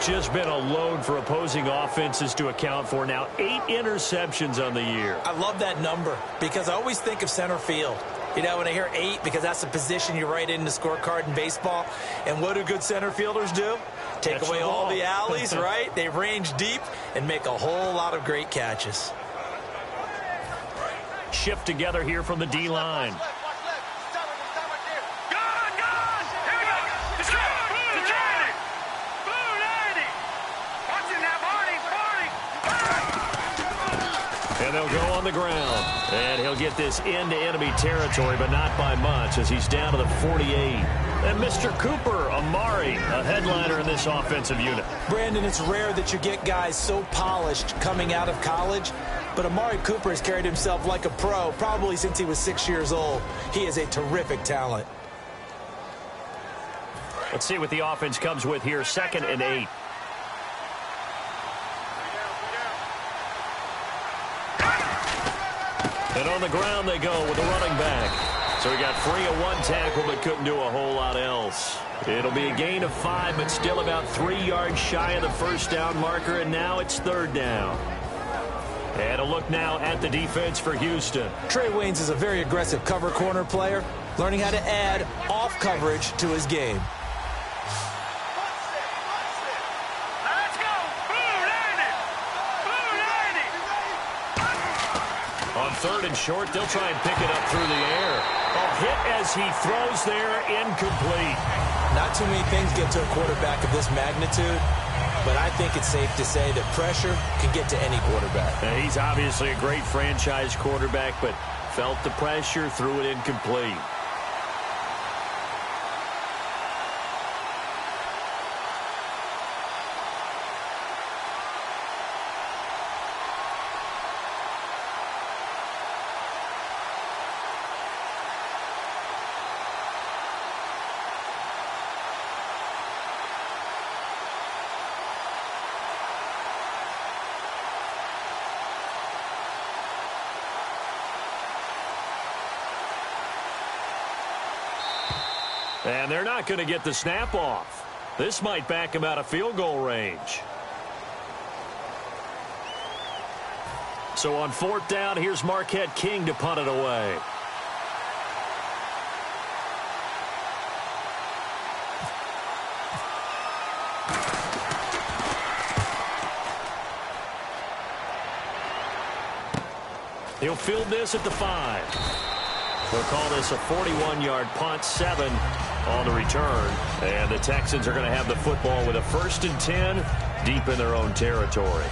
Just been a load for opposing offenses to account for. Now 8 interceptions on the year. I love that number because I always think of center field. You know, when I hear 8, because that's the position you write in the scorecard in baseball. And what do good center fielders do? Take away all the alleys, right? They range deep and make a whole lot of great catches. Shift together here from the D-line. And they'll go on the ground. And he'll get this into enemy territory, but not by much as he's down to the 48. And Mr. Cooper, Amari, a headliner in this offensive unit. Brandon, it's rare that you get guys so polished coming out of college, but Amari Cooper has carried himself like a pro probably since he was 6 years old. He is a terrific talent. Let's see what the offense comes with here. 2nd and 8. And on the ground they go with a running back. So he got free of 1 tackle but couldn't do a whole lot else. It'll be a gain of 5, but still about 3 yards shy of the first down marker, and now it's 3rd down. And a look now at the defense for Houston. Trey Waynes is a very aggressive cover corner player, learning how to add off coverage to his game. On 3rd and short, they'll try and pick it up through the air. A hit as he throws there, incomplete. Not too many things get to a quarterback of this magnitude, but I think it's safe to say that pressure can get to any quarterback. He's obviously a great franchise quarterback, but felt the pressure, threw it incomplete. And they're not going to get the snap off. This might back him out of field goal range. So on 4th down, here's Marquette King to punt it away. He'll field this at the 5. We'll call this a 41-yard punt, 7 on the return. And the Texans are going to have the football with a 1st and 10 deep in their own territory.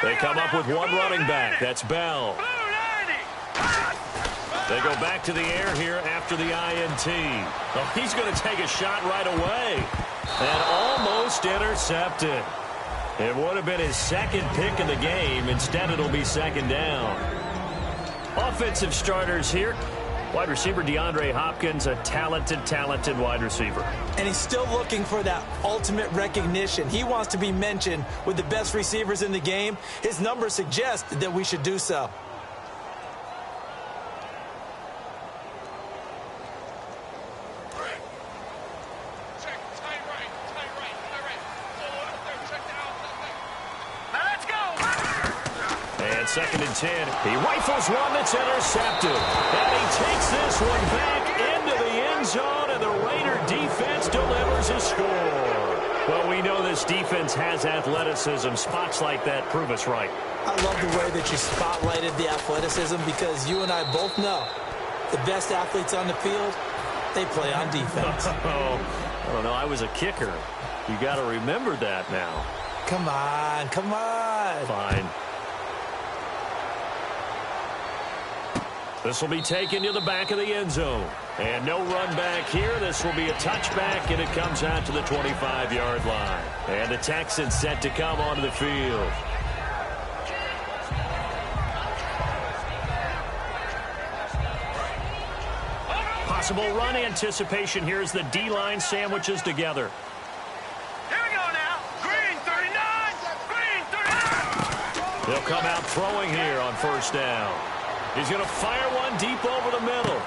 They come up with 1 running back. That's Bell. They go back to the air here after the INT. Oh, he's going to take a shot right away. And almost intercepted. It would have been his 2nd pick of the game. Instead, it'll be 2nd down. Offensive starters here. Wide receiver DeAndre Hopkins, a talented wide receiver. And he's still looking for that ultimate recognition. He wants to be mentioned with the best receivers in the game. His numbers suggest that we should do so. And 2nd and 10. He rifles one that's intercepted. And he takes this one back into the end zone, and the Raider defense delivers a score. Well, we know this defense has athleticism. Spots like that prove us right. I love the way that you spotlighted the athleticism because you and I both know the best athletes on the field, they play on defense. Oh, I don't know. I was a kicker. You got to remember that now. Come on, come on. Fine. This will be taken to the back of the end zone. And no run back here. This will be a touchback, and it comes out to the 25-yard line. And the Texans set to come onto the field. Possible run anticipation here as the D-line sandwiches together. They'll come out throwing here on first down. He's going to fire one deep over the middle.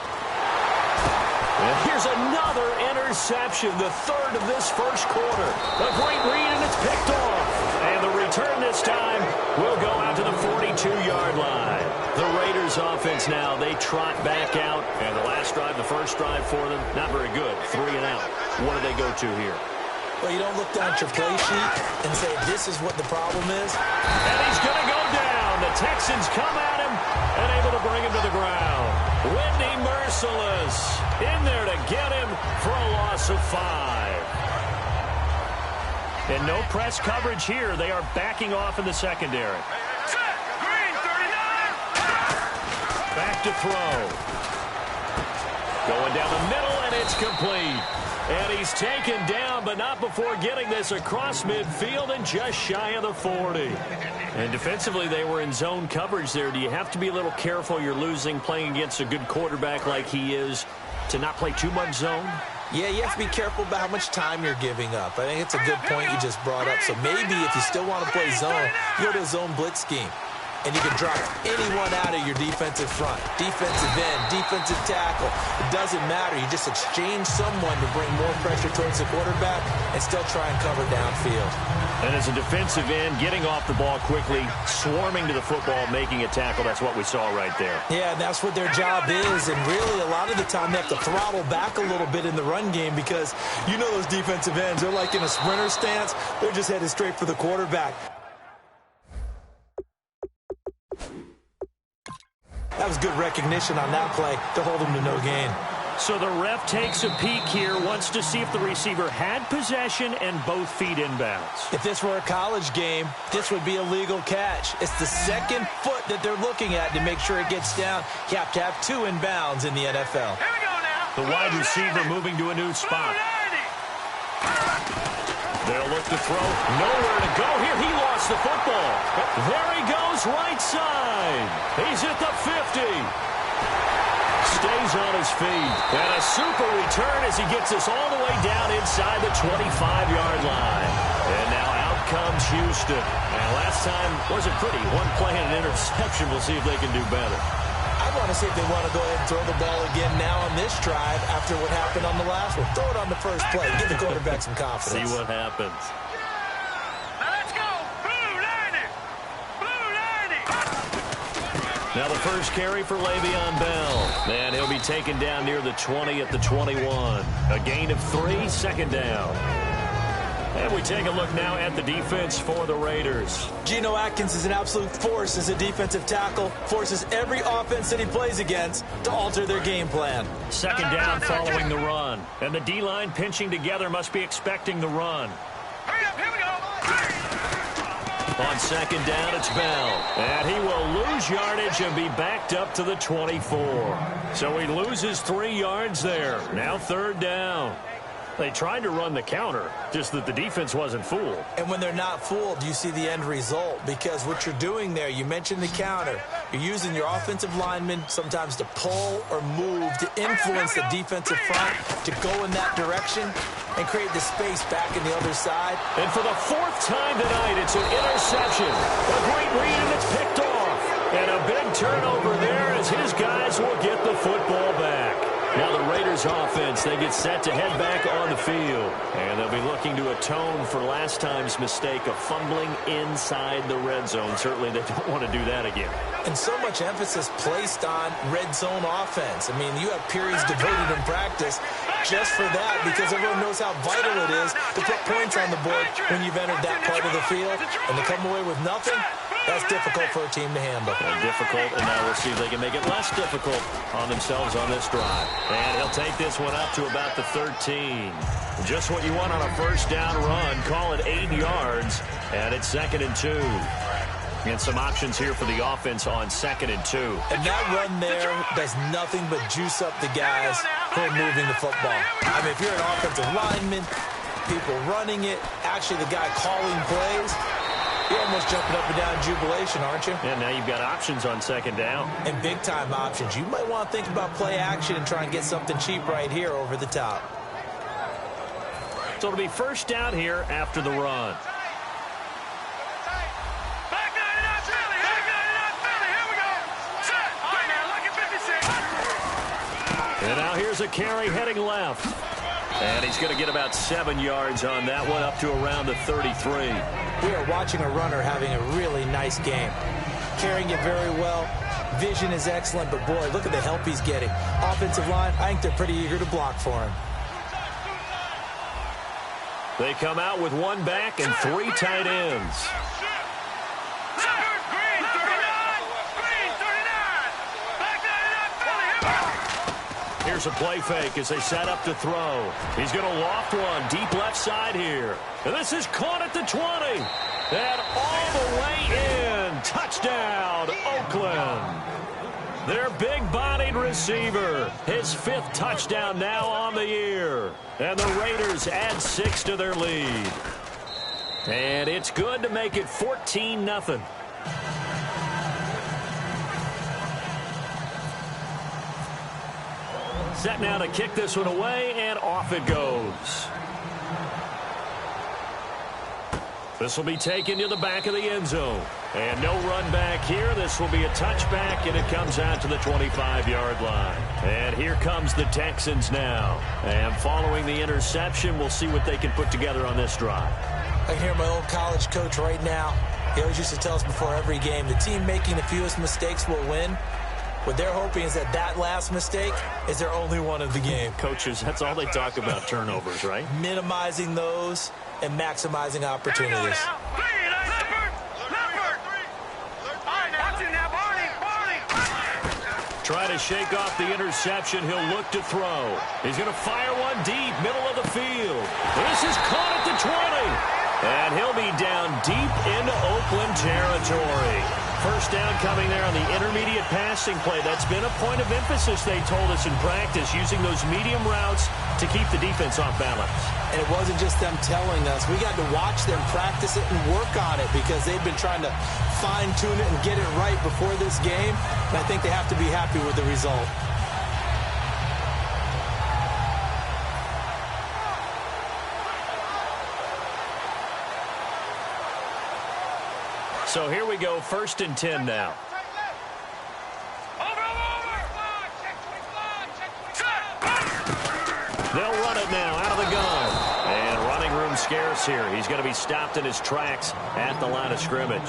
And here's another interception, the third of this first quarter. A great read, and it's picked off. And the return this time will go out to the 42-yard line. The Raiders offense now, they trot back out. And the last drive, the first drive for them, not very good. 3 and out. What do they go to here? Well, you don't look down at your play sheet and say, this is what the problem is. And he's going to go down. The Texans come at him and able to bring him to the ground. Whitney Merciless in there to get him for a loss of 5. And no press coverage here. They are backing off in the secondary. Back to throw. Going down the middle, and it's complete. And he's taken down, but not before getting this across midfield and just shy of the 40. And defensively, they were in zone coverage there. Do you have to be a little careful? You're losing, playing against a good quarterback like he is, to not play too much zone? Yeah, you have to be careful about how much time you're giving up. I think it's a good point you just brought up. So maybe if you still want to play zone, you go to a zone blitz scheme. And you can drop anyone out of your defensive front. Defensive end, defensive tackle. It doesn't matter. You just exchange someone to bring more pressure towards the quarterback and still try and cover downfield. And as a defensive end, getting off the ball quickly, swarming to the football, making a tackle, that's what we saw right there. Yeah, and that's what their job is. And really, a lot of the time, they have to throttle back a little bit in the run game because you know those defensive ends, they're like in a sprinter stance. They're just headed straight for the quarterback. That was good recognition on that play to hold him to no gain. So the ref takes a peek here, wants to see if the receiver had possession and both feet inbounds. If this were a college game, this would be a legal catch. It's the second foot that they're looking at to make sure it gets down. You have to have 2 inbounds in the NFL. Here we go now. The wide receiver moving to a new spot. They'll look to throw. Nowhere to go here. He lost the football. There he goes, right side. He's at the 50. Stays on his feet. And a super return as he gets us all the way down inside the 25-yard line. And now out comes Houston. And last time wasn't pretty. One play and an interception. We'll see if they can do better. I want to see if they want to go ahead and throw the ball again now on this drive after what happened on the last one. Throw it on the first play. Give the quarterback some confidence. See what happens. Now let's go. Blue 90. Blue 90. Now the first carry for Le'Veon Bell. And he'll be taken down near the 20 at the 21. A gain of 3, second down. And we take a look now at the defense for the Raiders. Geno Atkins is an absolute force as a defensive tackle. Forces every offense that he plays against to alter their game plan. Second down following the run. And the D-line pinching together must be expecting the run. Hurry up. Here we go. On second down, it's Bell. And he will lose yardage and be backed up to the 24. So he loses 3 yards there. Now third down. They tried to run the counter, just that the defense wasn't fooled. And when they're not fooled, you see the end result. Because what you're doing there, you mentioned the counter. You're using your offensive linemen sometimes to pull or move to influence the defensive front to go in that direction and create the space back in the other side. And for the 4th time tonight, it's an interception. A great read, and it's picked off. And a big turnover there as his guys will get the football back. Now the Raiders offense, they get set to head back on the field. And they'll be looking to atone for last time's mistake of fumbling inside the red zone. Certainly they don't want to do that again. And so much emphasis placed on red zone offense. I mean, you have periods devoted in practice just for that because everyone knows how vital it is to put points on the board when you've entered that part of the field. And to come away with nothing, that's difficult for a team to handle. Difficult, and now we'll see if they can make it less difficult on themselves on this drive. And he'll take this one up to about the 13. Just what you want on a first down run. Call it 8 yards, and it's 2nd and 2. And some options here for the offense on 2nd and 2. And that run there does nothing but juice up the guys who are moving the football. I mean, if you're an offensive lineman, people running it, actually the guy calling plays, you're almost jumping up and down in jubilation, aren't you? And now you've got options on 2nd down. And big-time options. You might want to think about play action and try and get something cheap right here over the top. So it'll be first down here after the run. Back 90, that's really Here's a carry heading left. And he's going to get about 7 yards on that one, up to around the 33. We are watching a runner having a really nice game. Carrying it very well. Vision is excellent, but boy, look at the help he's getting. Offensive line, I think they're pretty eager to block for him. They come out with one back and 3 tight ends. Here's a play fake as they set up to throw. He's going to loft one deep left side here. And this is caught at the 20. And all the way in. Touchdown, Oakland. Their big-bodied receiver. His 5th touchdown now on the year. And the Raiders add 6 to their lead. And it's good to make it 14-0. Set now to kick this one away, and off it goes. This will be taken to the back of the end zone. And no run back here. This will be a touchback, and it comes out to the 25-yard line. And here comes the Texans now. And following the interception, we'll see what they can put together on this drive. I can hear my old college coach right now. He always used to tell us before every game, the team making the fewest mistakes will win. What they're hoping is that last mistake is their only one of the game. Coaches, that's all they talk about, turnovers, right? Minimizing those and maximizing opportunities. Try to shake off the interception. He'll look to throw. He's going to fire one deep, middle of the field. This is caught at the 20. And he'll be down deep into Oakland territory. First down coming there on the intermediate passing play. That's been a point of emphasis, they told us in practice, using those medium routes to keep the defense off balance. And it wasn't just them telling us. We got to watch them practice it and work on it because they've been trying to fine-tune it and get it right before this game. And I think they have to be happy with the result. So here we go, 1st and 10 now. They'll run it now out of the gun. And running room scarce here. He's going to be stopped in his tracks at the line of scrimmage.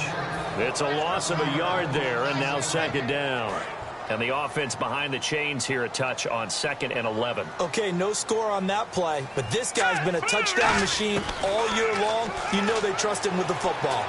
It's a loss of a yard there, and now 2nd down. And the offense behind the chains here, a touch on 2nd and 11. Okay, no score on that play, but this guy's been a touchdown machine all year long. You know they trust him with the football.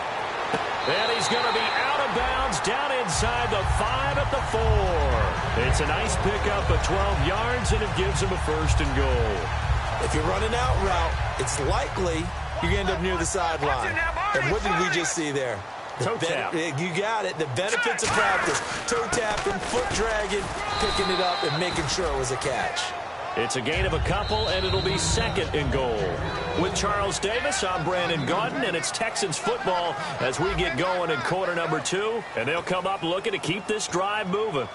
And he's going to be out of bounds down inside the 5 at the 4. It's a nice pickup of 12 yards, and it gives him a 1st and goal. If you're running out route, it's likely you're going to end up near the sideline. And what did we just see there? Toe tap. You got it. The benefits of practice. Toe tapping, foot dragging, picking it up, and making sure it was a catch. It's a gain of a couple, and it'll be 2nd and goal. With Charles Davis, I'm Brandon Gaudin, and it's Texans football as we get going in quarter number 2. And they'll come up looking to keep this drive moving.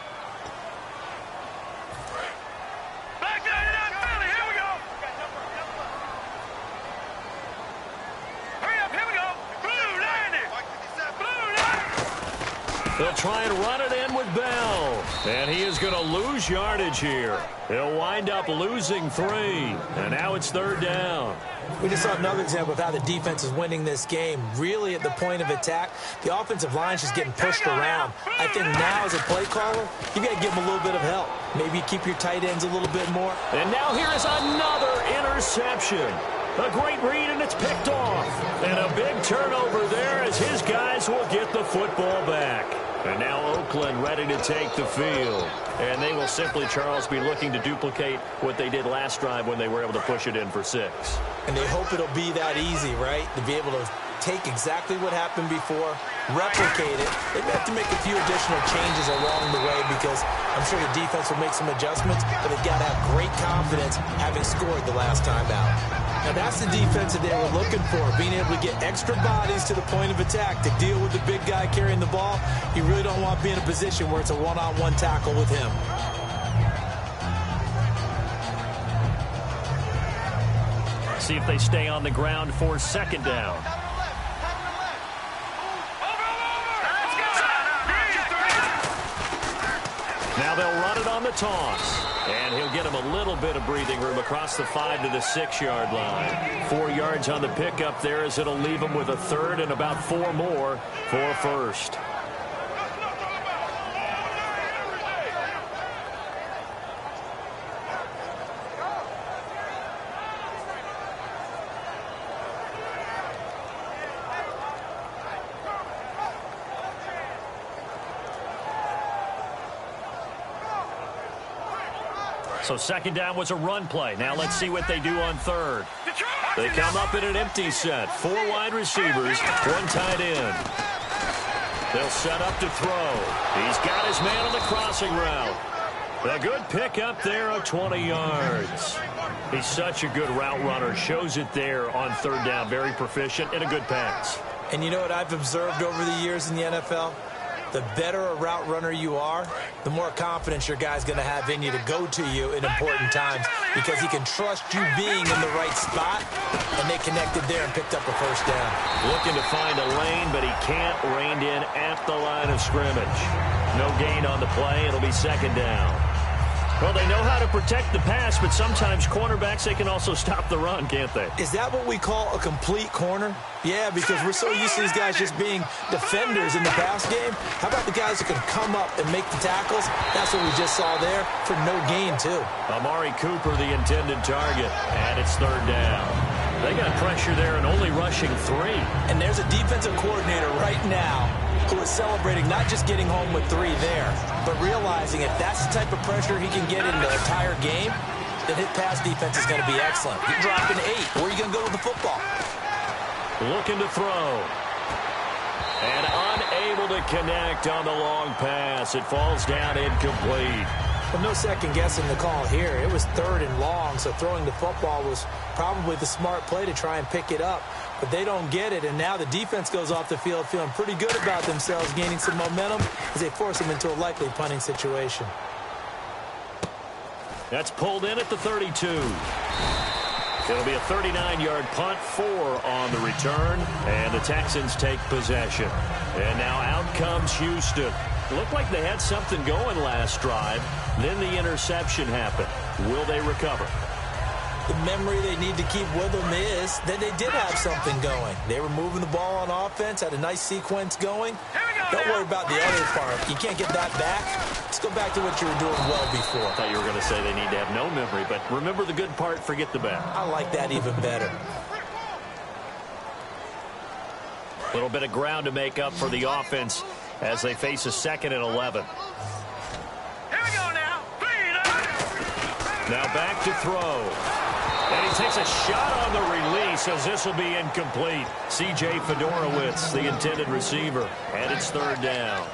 They'll try and run it in with Bell. And he is going to lose yardage here. He'll wind up losing 3. And now it's 3rd down. We just saw another example of how the defense is winning this game. Really at the point of attack, the offensive line is just getting pushed around. I think now as a play caller, you got to give them a little bit of help. Maybe keep your tight ends a little bit more. And now here is another interception. A great read, and it's picked off. And a big turnover there as his guys will get the football back. And now Oakland ready to take the field. And they will simply, Charles, be looking to duplicate what they did last drive when they were able to push it in for 6. And they hope it'll be that easy, right? To be able to take exactly what happened before, replicate it. They may have to make a few additional changes along the way because I'm sure the defense will make some adjustments, but they've got to have great confidence having scored the last time out. Now that's the defense that they were looking for, being able to get extra bodies to the point of attack to deal with the big guy carrying the ball. You really don't want to be in a position where it's a one-on-one tackle with him. See if they stay on the ground for 2nd down. Now they'll run it on the toss. And he'll get him a little bit of breathing room across the 5 to the 6-yard line. 4 yards on the pickup there as it'll leave him with a third and about 4 more for a first. So second down was a run play. Now let's see what they do on third. They come up in an empty set. 4 wide receivers, 1 tight end. They'll set up to throw. He's got his man on the crossing route. A good pickup there of 20 yards. He's such a good route runner. Shows it there on third down. Very proficient and a good pass. And you know what I've observed over the years in the NFL? The better a route runner you are, the more confidence your guy's going to have in you to go to you in important times because he can trust you being in the right spot, and they connected there and picked up a first down. Looking to find a lane, but he can't. Reined in at the line of scrimmage. No gain on the play. It'll be second down. Well, they know how to protect the pass, but sometimes cornerbacks, they can also stop the run, can't they? Is that what we call a complete corner? Yeah, because we're so used to these guys just being defenders in the pass game. How about the guys who can come up and make the tackles? That's what we just saw there for no gain, too. Amari Cooper, the intended target, and it's third down. They got pressure there and only rushing 3. And there's a defensive coordinator right now who is celebrating not just getting home with 3 there, but realizing if that's the type of pressure he can get in the entire game, then his pass defense is going to be excellent. You're dropping 8. Where are you going to go with the football? Looking to throw. And unable to connect on the long pass. It falls down incomplete. Well, no second guessing the call here. It was third and long, so throwing the football was probably the smart play to try and pick it up. But they don't get it, and now the defense goes off the field feeling pretty good about themselves, gaining some momentum as they force them into a likely punting situation. That's pulled in at the 32. It'll be a 39-yard punt, 4 on the return, and the Texans take possession. And now out comes Houston. Looked like they had something going last drive. Then the interception happened. Will they recover? The memory they need to keep with them is that they did have something going. They were moving the ball on offense, had a nice sequence going. Don't worry about the other part. You can't get that back. Let's go back to what you were doing well before. I thought you were going to say they need to have no memory, but remember the good part, forget the bad. I like that even better. A little bit of ground to make up for the offense as they face a 2nd and 11. Here we go now. Now back to throw. And he takes a shot on the release as this will be incomplete. C.J. Fedorowicz, the intended receiver, and it's third down.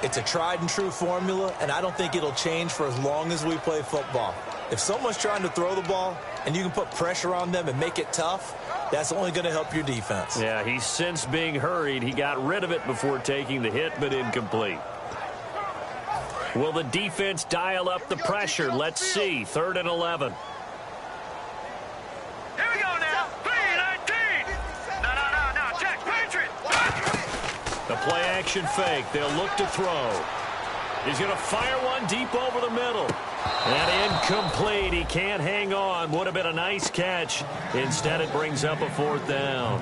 It's a tried and true formula, and I don't think it'll change for as long as we play football. If someone's trying to throw the ball and you can put pressure on them and make it tough, that's only going to help your defense. Yeah, he's since being hurried. He got rid of it before taking the hit, but incomplete. Will the defense dial up the pressure? Let's see. 3rd and 11. Here we go now. 3-19. No. Check. Patriot. The play action fake. They'll look to throw. He's going to fire one deep over the middle. And incomplete. He can't hang on. Would have been a nice catch. Instead, it brings up a 4th down.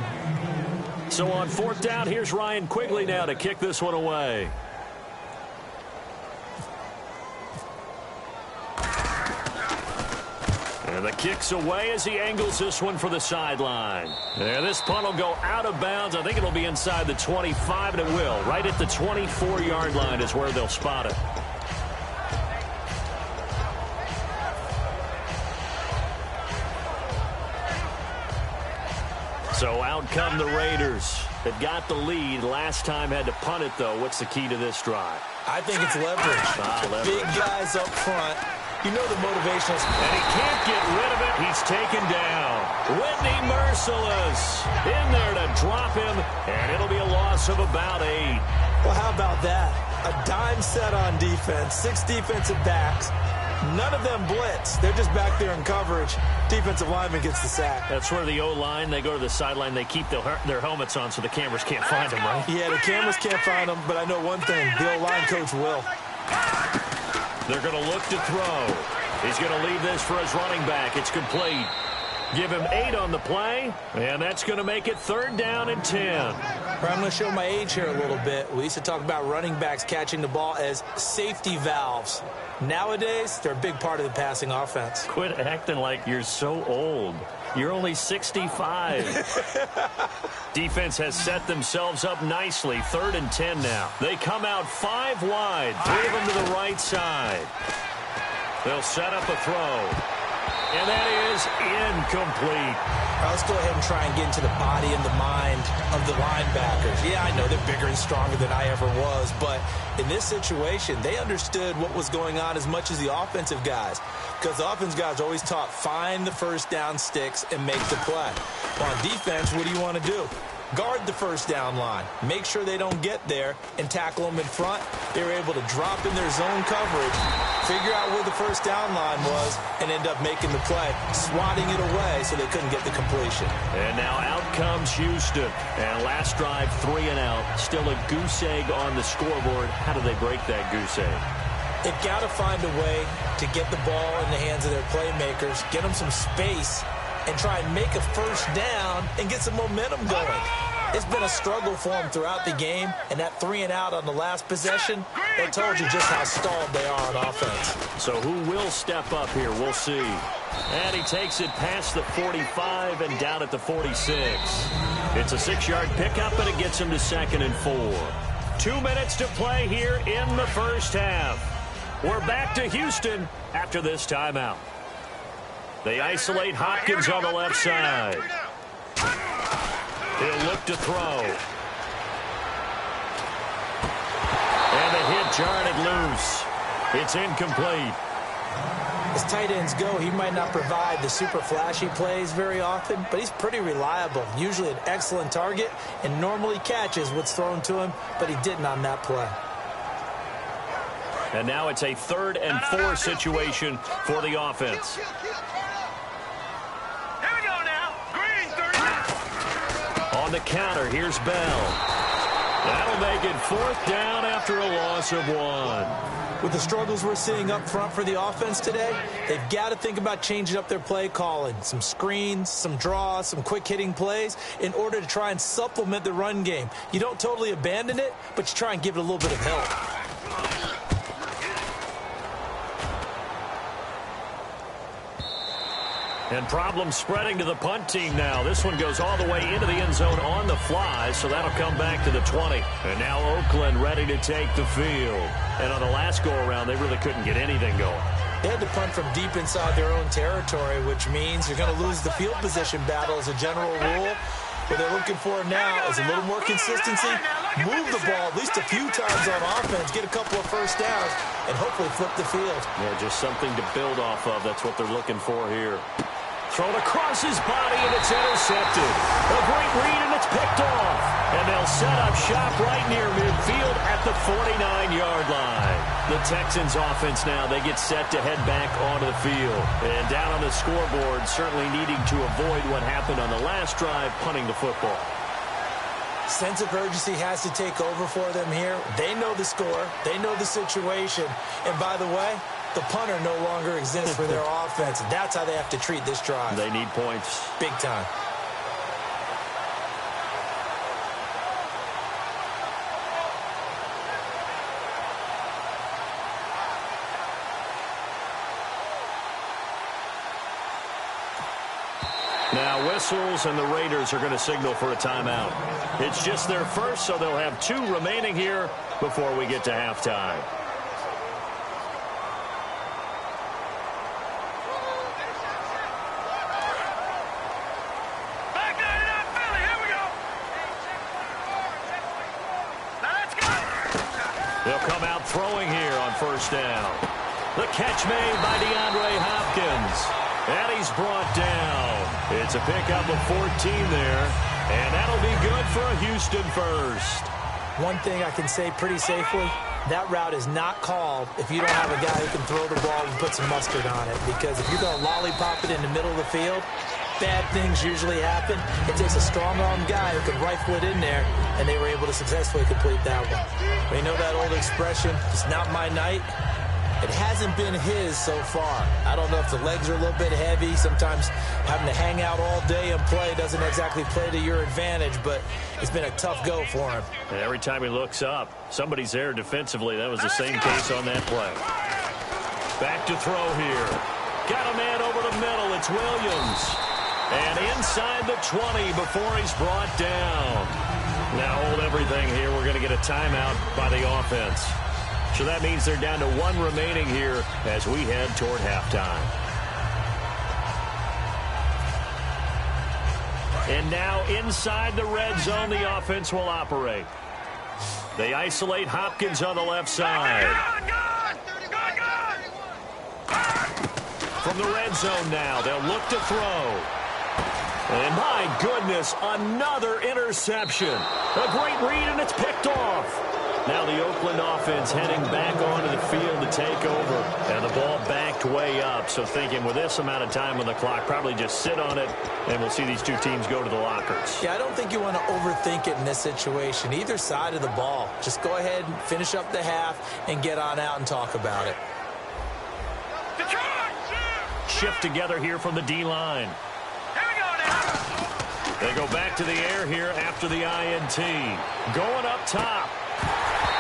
So on 4th down, here's Ryan Quigley now to kick this one away. And the kick's away as he angles this one for the sideline. There, this punt will go out of bounds. I think it'll be inside the 25, and it will. Right at the 24-yard line is where they'll spot it. So out come the Raiders. They've got the lead. Last time had to punt it, though. What's the key to this drive? I think it's leverage. Leverage. Big guys up front. You know the motivation is... And he can't get rid of it. He's taken down. Whitney Merciless in there to drop him, and it'll be a loss of about 8. Well, how about that? A dime set on defense, 6 defensive backs. None of them blitz. They're just back there in coverage. Defensive lineman gets the sack. That's where the O-line, they go to the sideline, they keep their helmets on so the cameras can't find them, right? Yeah, the cameras can't find them, but I know one thing. The O-line coach will. They're going to look to throw. He's going to leave this for his running back. It's complete. Give him 8 on the play, and that's going to make it 3rd down and 10. I'm going to show my age here a little bit. We used to talk about running backs catching the ball as safety valves. Nowadays, they're a big part of the passing offense. Quit acting like you're so old. You're only 65. Defense has set themselves up nicely. 3rd and 10 now. They come out 5 wide. 3 of them to the right side. They'll set up a throw. And that is incomplete. Let's go ahead and try and get into the body and the mind of the linebackers. Yeah, I know they're bigger and stronger than I ever was, but in this situation, they understood what was going on as much as the offensive guys, because the offensive guys always taught find the first down sticks and make the play. On defense, what do you want to do? Guard the first down line. Make sure they don't get there and tackle them in front. They were able to drop in their zone coverage, figure out where the first down line was, and end up making the play, swatting it away so they couldn't get the completion. And now out comes Houston. And last drive, 3 and out. Still a goose egg on the scoreboard. How do they break that goose egg? They've got to find a way to get the ball in the hands of their playmakers, get them some space, and try and make a first down and get some momentum going. It's been a struggle for them throughout the game, and that 3 and out on the last possession, that told you just how stalled they are on offense. So who will step up here? We'll see. And he takes it past the 45 and down at the 46. It's a 6-yard pickup, and it gets him to 2nd and 4. 2 minutes to play here in the first half. We're back to Houston after this timeout. They isolate Hopkins on the left side. He'll look to throw. And the hit jarred it loose. It's incomplete. As tight ends go, he might not provide the super flashy plays very often, but he's pretty reliable. Usually an excellent target and normally catches what's thrown to him, but he didn't on that play. And now it's a 3rd and 4 situation for the offense. On the counter, here's Bell. That'll make it 4th down after a loss of 1. With the struggles we're seeing up front for the offense today, they've got to think about changing up their play calling. Some screens, some draws, some quick-hitting plays in order to try and supplement the run game. You don't totally abandon it, but you try and give it a little bit of help. And problems spreading to the punt team now. This one goes all the way into the end zone on the fly, so that'll come back to the 20. And now Oakland ready to take the field. And on the last go-around, they really couldn't get anything going. They had to punt from deep inside their own territory, which means you're going to lose the field position battle as a general rule. What they're looking for now is a little more consistency, move the ball at least a few times on offense, get a couple of first downs, and hopefully flip the field. Yeah, just something to build off of. That's what they're looking for here. Thrown across his body, and it's intercepted. A great read, and it's picked off. And they'll set up shop right near midfield at the 49-yard line. The Texans offense now, they get set to head back onto the field. And down on the scoreboard, certainly needing to avoid what happened on the last drive, punting the football. Sense of urgency has to take over for them here. They know the score. They know the situation. And by the way, the punter no longer exists for their offense. That's how they have to treat this drive. They need points. Big time. Now whistles, and the Raiders are going to signal for a timeout. It's just their first, so they'll have 2 remaining here before we get to halftime. They'll come out throwing here on first down. The catch made by DeAndre Hopkins. And he's brought down. It's a pickup of 14 there. And that'll be good for a Houston first. One thing I can say pretty safely, that route is not called if you don't have a guy who can throw the ball and put some mustard on it. Because if you're going to lollipop it in the middle of the field, bad things usually happen. It takes a strong-arm guy who can rifle it in there, and they were able to successfully complete that one. We know that old expression, it's not my night. It hasn't been his so far. I don't know if the legs are a little bit heavy. Sometimes having to hang out all day and play doesn't exactly play to your advantage, but it's been a tough go for him. And every time he looks up, somebody's there defensively. That was the same case on that play. Back to throw here. Got a man over the middle. It's Williams. And inside the 20 before he's brought down. Now hold everything here. We're going to get a timeout by the offense. So that means they're down to 1 remaining here as we head toward halftime. And now inside the red zone, the offense will operate. They isolate Hopkins on the left side. From the red zone now, they'll look to throw. And my goodness, another interception. A great read, and it's picked off. Now the Oakland offense heading back onto the field to take over. And the ball backed way up. So thinking with this amount of time on the clock, probably just sit on it, and we'll see these two teams go to the lockers. Yeah, I don't think you want to overthink it in this situation. Either side of the ball. Just go ahead and finish up the half and get on out and talk about it. Shift together here from the D-line. They go back to the air here after the INT. Going up top.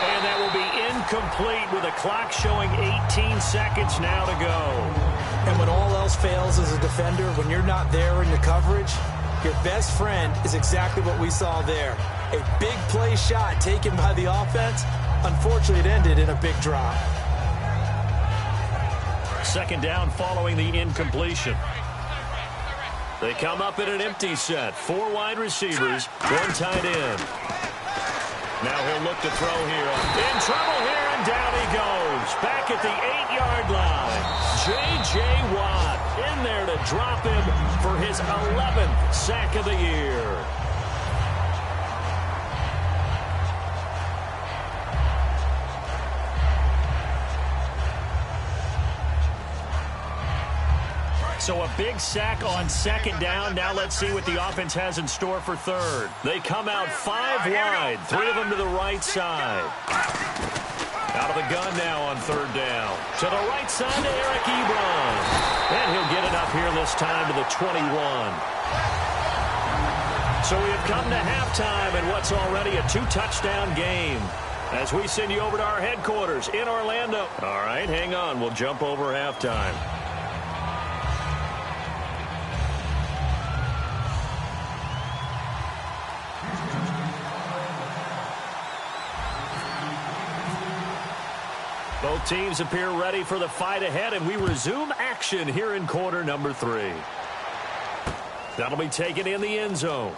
And that will be incomplete with a clock showing 18 seconds now to go. And when all else fails as a defender, when you're not there in the coverage, your best friend is exactly what we saw there. A big play shot taken by the offense. Unfortunately, it ended in a big drop. Second down following the incompletion. They come up in an empty set. 4 wide receivers, 1 tight end. Now he'll look to throw here. In trouble here, and down he goes. Back at the 8-yard line. J.J. Watt in there to drop him for his 11th sack of the year. So a big sack on second down. Now let's see what the offense has in store for third. They come out 5 wide, 3 of them to the right side. Out of the gun now on third down. To the right side to Eric Ebron. And he'll get it up here this time to the 21. So we have come to halftime in what's already a 2-touchdown game. As we send you over to our headquarters in Orlando. All right, hang on. We'll jump over halftime. Both teams appear ready for the fight ahead, and we resume action here in quarter number 3. That'll be taken in the end zone.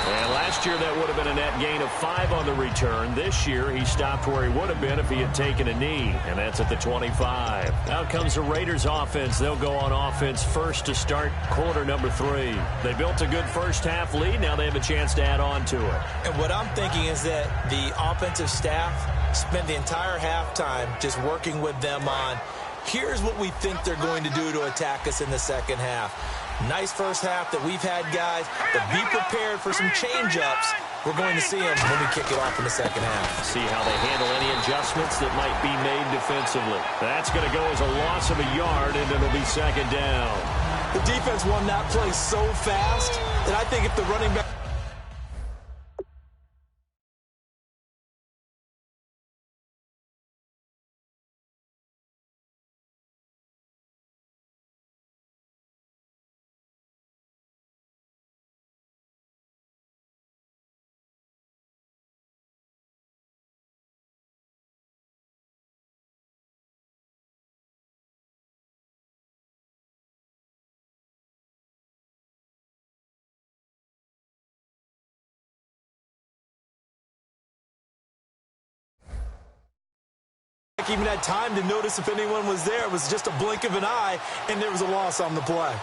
And last year that would have been a net gain of 5 on the return. This year he stopped where he would have been if he had taken a knee, and that's at the 25. Out comes the Raiders offense. They'll go on offense first to start quarter number 3. They built a good first-half lead. Now they have a chance to add on to it. And what I'm thinking is that the offensive staff spent the entire halftime just working with them on, here's what we think they're going to do to attack us in the second half. Nice first half that we've had, guys, but be prepared for some change-ups. We're going to see them when we kick it off in the second half. See how they handle any adjustments that might be made defensively. That's going to go as a loss of a yard, and it'll be second down. The defense won that play so fast that I think if the running back... even had time to notice if anyone was there. It was just a blink of an eye, and there was a loss on the play.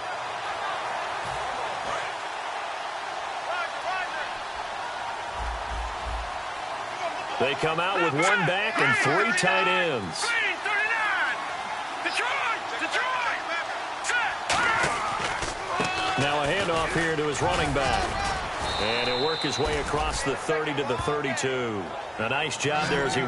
They come out with 1 back and 3 tight ends. Now a handoff here to his running back. And he'll work his way across the 30 to the 32. A nice job there as he